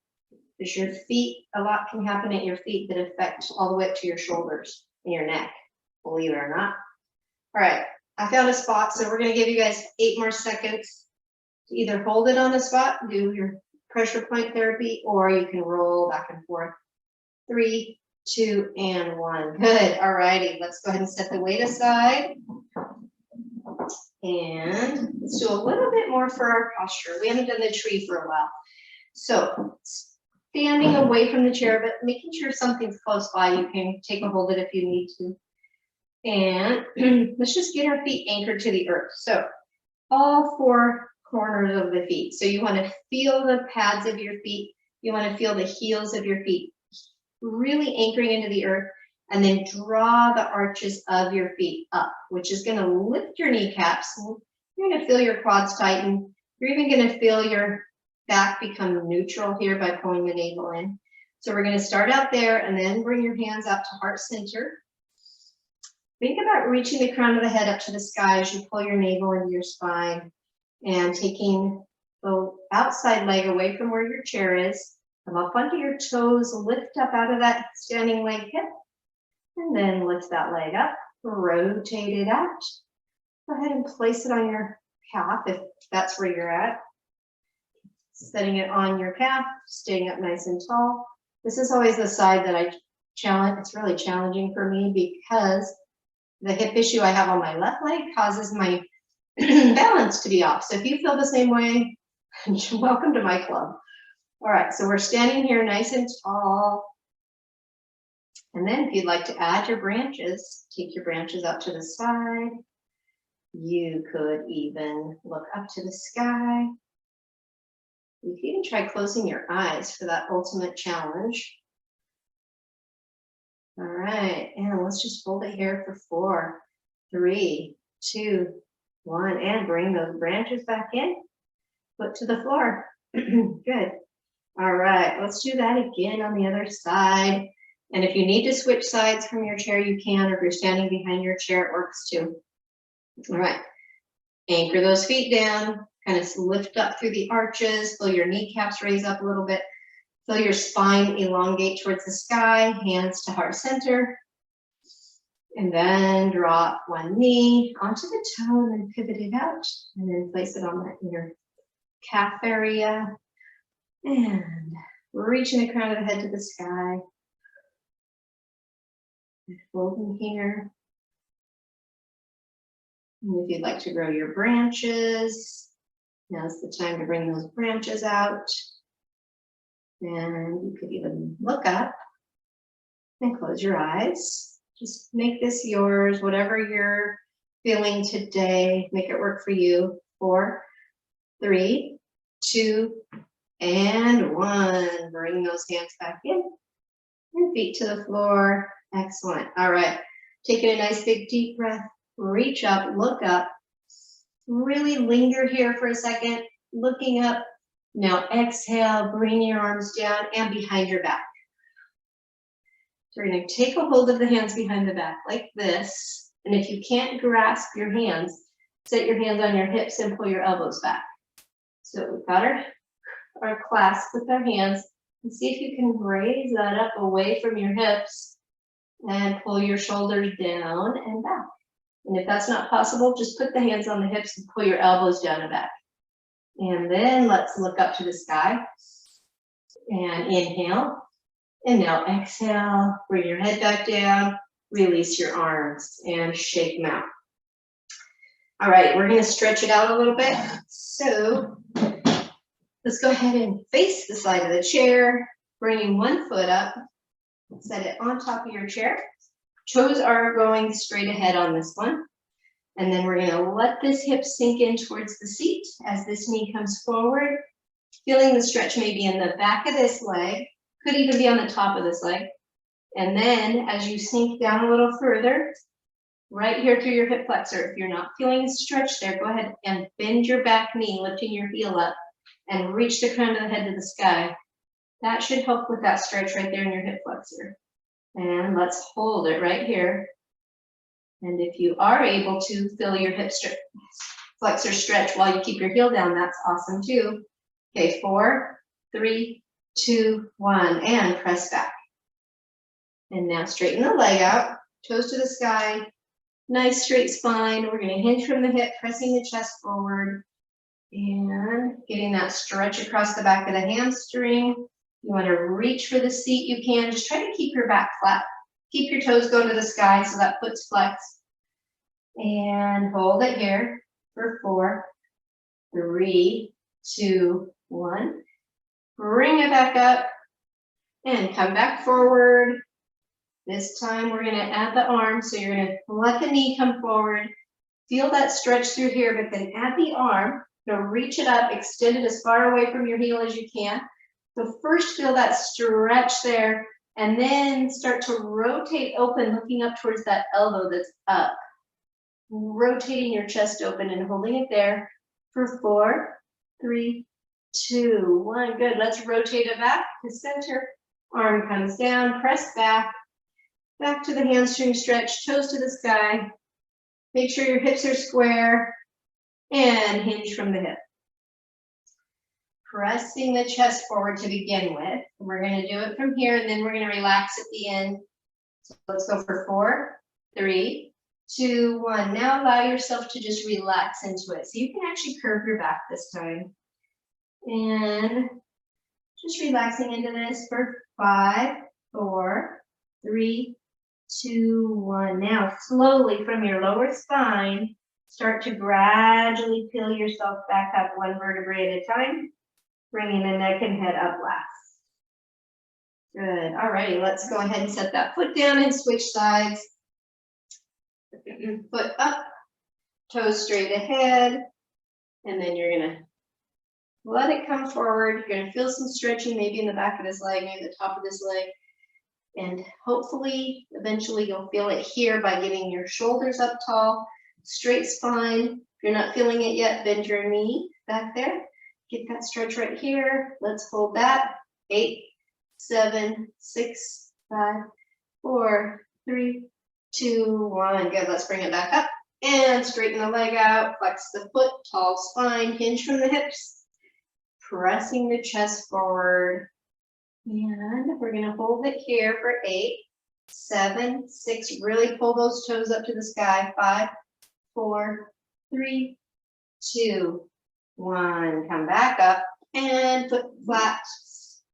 because your feet, a lot can happen at your feet that affect all the way up to your shoulders and your neck, believe it or not. All right, I found a spot, so we're going to give you guys 8 more seconds to either hold it on the spot, do your pressure point therapy, or you can roll back and forth. 3, 2, and 1. Good. All righty. Let's go ahead and set the weight aside. And let's do a little bit more for our posture. We haven't done the tree for a while. So standing away from the chair, but making sure something's close by. You can take a hold of it if you need to. And let's just get our feet anchored to the earth. So all 4 corners of the feet. So you want to feel the pads of your feet. You want to feel the heels of your feet really anchoring into the earth, and then draw the arches of your feet up, which is going to lift your kneecaps. You're going to feel your quads tighten. You're even going to feel your back become neutral here by pulling the navel in. So we're going to start out there and then bring your hands out to heart center. Think about reaching the crown of the head up to the sky as you pull your navel into your spine and taking the outside leg away from where your chair is. Come up onto your toes, lift up out of that standing leg hip, and then lift that leg up, rotate it out. Go ahead and place it on your calf if that's where you're at. Setting it on your calf, staying up nice and tall. This is always the side that I challenge. It's really challenging for me because the hip issue I have on my left leg causes my balance to be off. So if you feel the same way, welcome to my club. All right, so we're standing here nice and tall. And then if you'd like to add your branches, take your branches up to the side. You could even look up to the sky. You can even try closing your eyes for that ultimate challenge. All right, and let's just hold it here for 4, 3, 2, 1, and bring those branches back in. Foot to the floor. Good. All right, let's do that again on the other side. And if you need to switch sides from your chair, you can, or if you're standing behind your chair, it works too. All right, anchor those feet down, kind of lift up through the arches, feel your kneecaps raise up a little bit, feel your spine elongate towards the sky, hands to heart center. And then drop one knee onto the toe and then pivot it out, and then place it on your calf area. And reaching the crown of the head to the sky. Folding here. And if you'd like to grow your branches, now's the time to bring those branches out. And you could even look up and close your eyes. Just make this yours, whatever you're feeling today, make it work for you. 4, 3, 2, and 1. Bring those hands back in and feet to the floor. Excellent. All right. Taking a nice big deep breath. Reach up, look up. Really linger here for a second. Looking up. Now exhale, bring your arms down and behind your back. So we're going to take a hold of the hands behind the back like this. And if you can't grasp your hands, set your hands on your hips and pull your elbows back. So we've got our clasp with our hands. And see if you can raise that up away from your hips and pull your shoulders down and back. And if that's not possible, just put the hands on the hips and pull your elbows down and back. And then let's look up to the sky. And inhale. And now exhale. Bring your head back down. Release your arms and shake them out. All right, we're going to stretch it out a little bit. So let's go ahead and face the side of the chair, bringing one foot up, set it on top of your chair. Toes are going straight ahead on this one. And then we're going to let this hip sink in towards the seat as this knee comes forward. Feeling the stretch maybe in the back of this leg, could even be on the top of this leg. And then as you sink down a little further, right here through your hip flexor, if you're not feeling a stretch there, go ahead and bend your back knee, lifting your heel up. And reach the crown of the head to the sky. That should help with that stretch right there in your hip flexor. And let's hold it right here. And if you are able to feel your hip flexor stretch while you keep your heel down, that's awesome too. Okay, 4, 3, 2, 1, and press back. And now straighten the leg out, toes to the sky, nice straight spine. We're going to hinge from the hip, pressing the chest forward. And getting that stretch across the back of the hamstring. You want to reach for the seat, you can. Just try to keep your back flat. Keep your toes going to the sky so that foot's flexed. And hold it here for 4, 3, 2, 1. Bring it back up and come back forward. This time we're going to add the arm. So you're going to let the knee come forward. Feel that stretch through here, but then add the arm. So reach it up, extend it as far away from your heel as you can. So first feel that stretch there, and then start to rotate open, looking up towards that elbow that's up. Rotating your chest open and holding it there for 4, 3, 2, 1. Good. Let's rotate it back to center. Arm comes down, press back. Back to the hamstring stretch, toes to the sky. Make sure your hips are square. And hinge from the hip. Pressing the chest forward to begin with. We're going to do it from here, and then we're going to relax at the end. So let's go for 4, 3, 2, 1. Now allow yourself to just relax into it. So you can actually curve your back this time. And just relaxing into this for 5, 4, 3, 2, 1. Now slowly from your lower spine, start to gradually peel yourself back up 1 vertebrae at a time, bringing the neck and head up last. Good. All righty, let's go ahead and set that foot down and switch sides. Foot up, toes straight ahead, and then you're going to let it come forward. You're going to feel some stretching maybe in the back of this leg, maybe the top of this leg. And hopefully, eventually you'll feel it here by getting your shoulders up tall. Straight spine. If you're not feeling it yet, bend your knee back there. Get that stretch right here. Let's hold that. 8, 7, 6, 5, 4, 3, 2, 1. Good. Let's bring it back up and straighten the leg out. Flex the foot, tall spine, hinge from the hips. Pressing the chest forward. And we're going to hold it here for 8, 7, 6. Really pull those toes up to the sky. 5, 4, 3, 2, 1. Come back up and foot flat.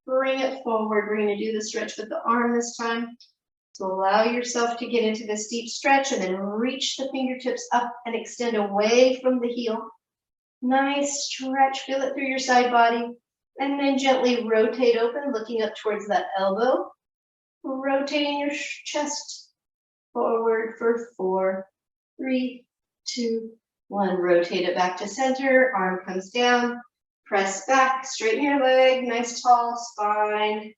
Bring it forward. We're going to do the stretch with the arm this time. So allow yourself to get into this deep stretch and then reach the fingertips up and extend away from the heel. Nice stretch. Feel it through your side body. And then gently rotate open, looking up towards that elbow. Rotating your chest forward for 4, 3, 2, 1. Rotate it back to center, arm comes down, press back, straighten your leg, nice tall spine,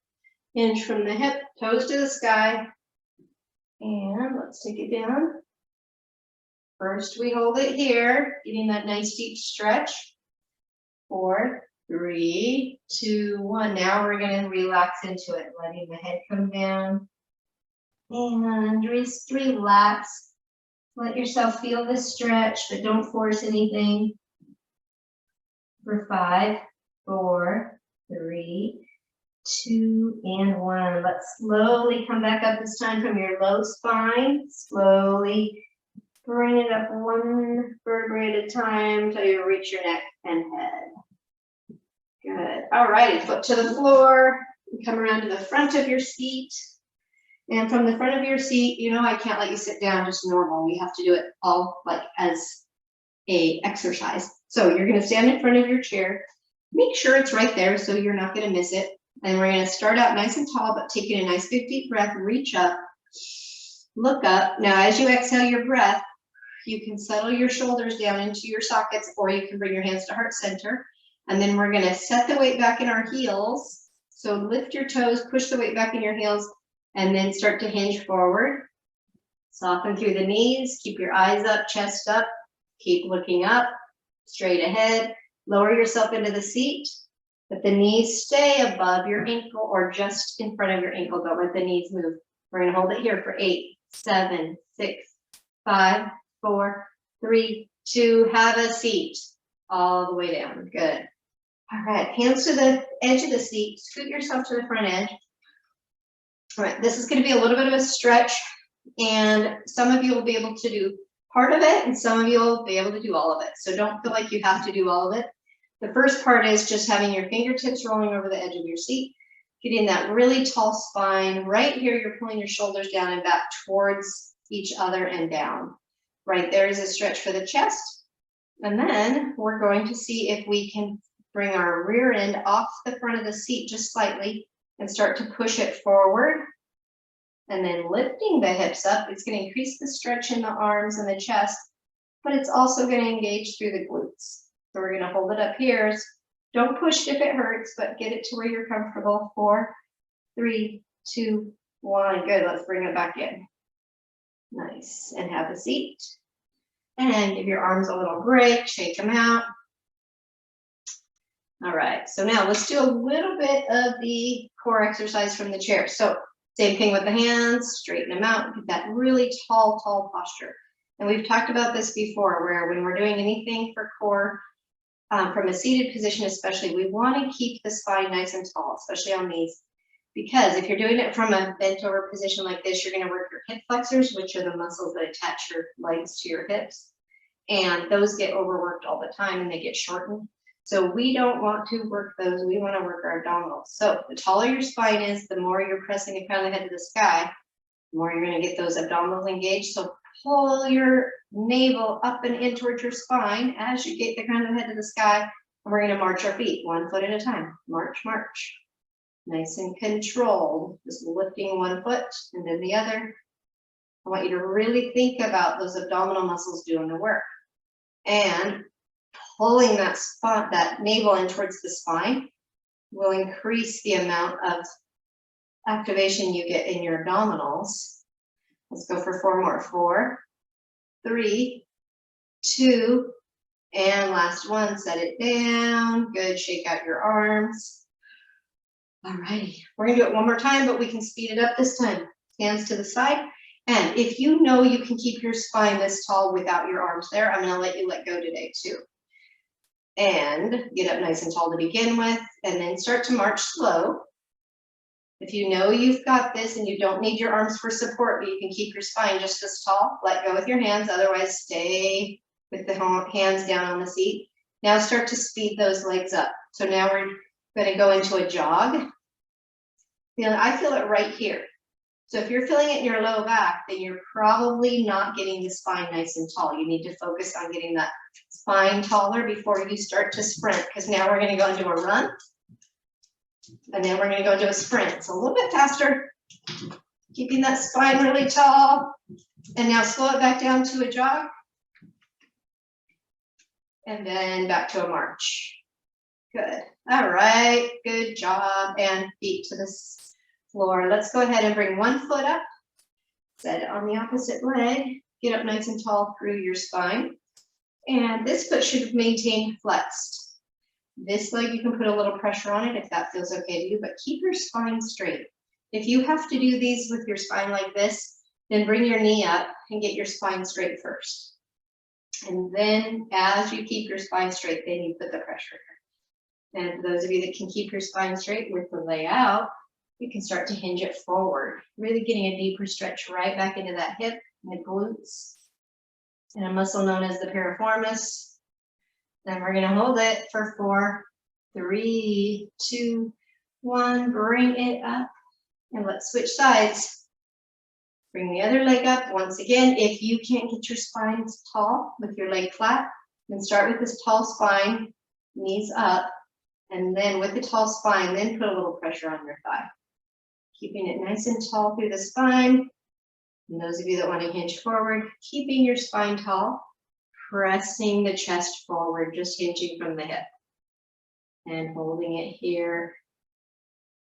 hinge from the hip, toes to the sky. And let's take it down. First, we hold it here, getting that nice deep stretch. 4, 3, 2, 1. Now we're going to relax into it, letting the head come down. And just relax. Let yourself feel the stretch, but don't force anything. For 5, 4, 3, 2, and 1. Let's slowly come back up this time from your low spine. Slowly bring it up one vertebrae at a time until you reach your neck and head. Good. All righty, foot to the floor. Come around to the front of your seat. And from the front of your seat, you know I can't let you sit down just normal. We have to do it all like as a exercise. So you're going to stand in front of your chair. Make sure it's right there so you're not going to miss it. And we're going to start out nice and tall, but taking a nice big deep breath, reach up, look up. Now, as you exhale your breath, you can settle your shoulders down into your sockets, or you can bring your hands to heart center. And then we're going to set the weight back in our heels. So lift your toes, push the weight back in your heels, and then start to hinge forward. Soften through the knees, keep your eyes up, chest up, keep looking up, straight ahead. Lower yourself into the seat, but the knees stay above your ankle or just in front of your ankle. Don't let the knees move. We're going to hold it here for 8, 7, 6, 5, 4, 3, 2. Have a seat all the way down. Good. All right, hands to the edge of the seat. Scoot yourself to the front edge. All right, this is going to be a little bit of a stretch, and some of you will be able to do part of it, and some of you will be able to do all of it. So don't feel like you have to do all of it. The first part is just having your fingertips rolling over the edge of your seat, getting that really tall spine. Right here, you're pulling your shoulders down and back towards each other and down. Right there is a stretch for the chest. And then we're going to see if we can bring our rear end off the front of the seat just slightly and start to push it forward. And then lifting the hips up, it's going to increase the stretch in the arms and the chest, but it's also going to engage through the glutes. So we're going to hold it up here. Don't push if it hurts, but get it to where you're comfortable. 4, 3, 2, 1. Good. Let's bring it back in. Nice. And have a seat. And give your arms a little break. Shake them out. All right. So now let's do a little bit of the core exercise from the chair. So same thing with the hands. Straighten them out. Get that really tall, tall posture. And we've talked about this before, where when we're doing anything for core, from a seated position especially, we want to keep the spine nice and tall, especially on these, because if you're doing it from a bent over position like this, you're going to work your hip flexors, which are the muscles that attach your legs to your hips, and those get overworked all the time and they get shortened. So we don't want to work those. We want to work our abdominals. So the taller your spine is, the more you're pressing the crown of the head to the sky, the more you're going to get those abdominals engaged. So pull your navel up and in towards your spine as you get the crown of the head to the sky. And we're going to march our feet 1 foot at a time. March, march. Nice and controlled. Just lifting 1 foot and then the other. I want you to really think about those abdominal muscles doing the work. And pulling that navel in towards the spine will increase the amount of activation you get in your abdominals. Let's go for 4 more. 4, 3, 2, and last one. Set it down. Good. Shake out your arms. All righty. We're going to do it one more time, but we can speed it up this time. Hands to the side. And if you know you can keep your spine this tall without your arms there, I'm going to let you let go today too. And get up nice and tall to begin with, and then start to march slow. If you know you've got this and you don't need your arms for support, but you can keep your spine just as tall, let go with your hands. Otherwise, stay with the hands down on the seat. Now start to speed those legs up. So now we're going to go into a jog. I feel it right here. So if you're feeling it in your low back, then you're probably not getting the spine nice and tall. You need to focus on getting that spine taller before you start to sprint, because now we're going to go into a run. And then we're going to go into a sprint. So a little bit faster, keeping that spine really tall. And now slow it back down to a jog. And then back to a march. Good. All right, good job. And feet to the floor. Let's go ahead and bring one foot up. Set it on the opposite leg. Get up nice and tall through your spine. And this foot should maintain flexed. This leg, you can put a little pressure on it if that feels okay to you, but keep your spine straight. If you have to do these with your spine like this, then bring your knee up and get your spine straight first. And then as you keep your spine straight, then you put the pressure. And for those of you that can keep your spine straight with the layout, you can start to hinge it forward, really getting a deeper stretch right back into that hip and the glutes and a muscle known as the piriformis. Then we're gonna hold it for 4, 3, 2, 1, bring it up, and let's switch sides. Bring the other leg up. Once again, if you can't get your spine tall with your leg flat, then start with this tall spine, knees up, and then with the tall spine, then put a little pressure on your thigh. Keeping it nice and tall through the spine. And those of you that want to hinge forward, keeping your spine tall, pressing the chest forward, just hinging from the hip. And holding it here.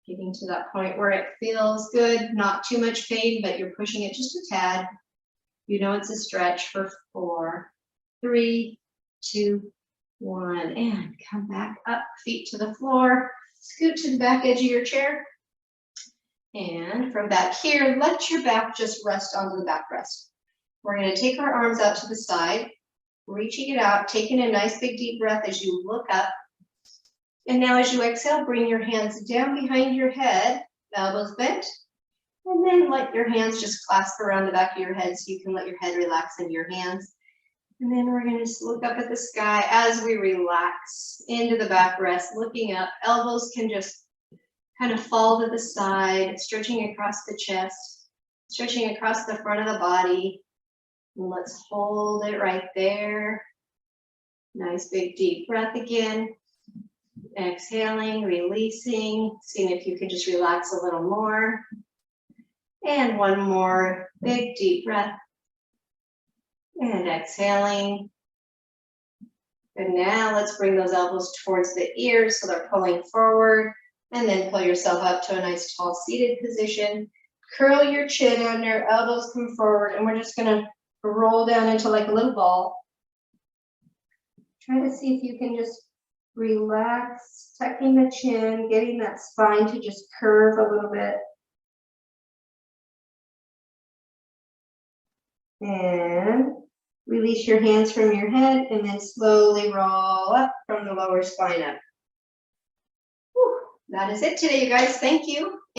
Getting to that point where it feels good, not too much pain, but you're pushing it just a tad. You know it's a stretch for 4, 3, 2, 1, and come back up, feet to the floor. Scoot to the back edge of your chair. And from back here, let your back just rest onto the backrest. We're going to take our arms out to the side, reaching it out, taking a nice big deep breath as you look up. And now as you exhale, bring your hands down behind your head, elbows bent, and then let your hands just clasp around the back of your head so you can let your head relax into your hands. And then we're going to just look up at the sky as we relax into the backrest, looking up. Elbows can just kind of fall to the side, stretching across the chest, stretching across the front of the body. And let's hold it right there. Nice big deep breath again. Exhaling, releasing, seeing if you can just relax a little more. And one more big deep breath. And exhaling. And now let's bring those elbows towards the ears so they're pulling forward. And then pull yourself up to a nice tall seated position. Curl your chin under, elbows come forward, and we're just gonna roll down into like a little ball. Try to see if you can just relax, tucking the chin, getting that spine to just curve a little bit. And release your hands from your head and then slowly roll up from the lower spine up. Whew. That is it today, you guys. Thank you.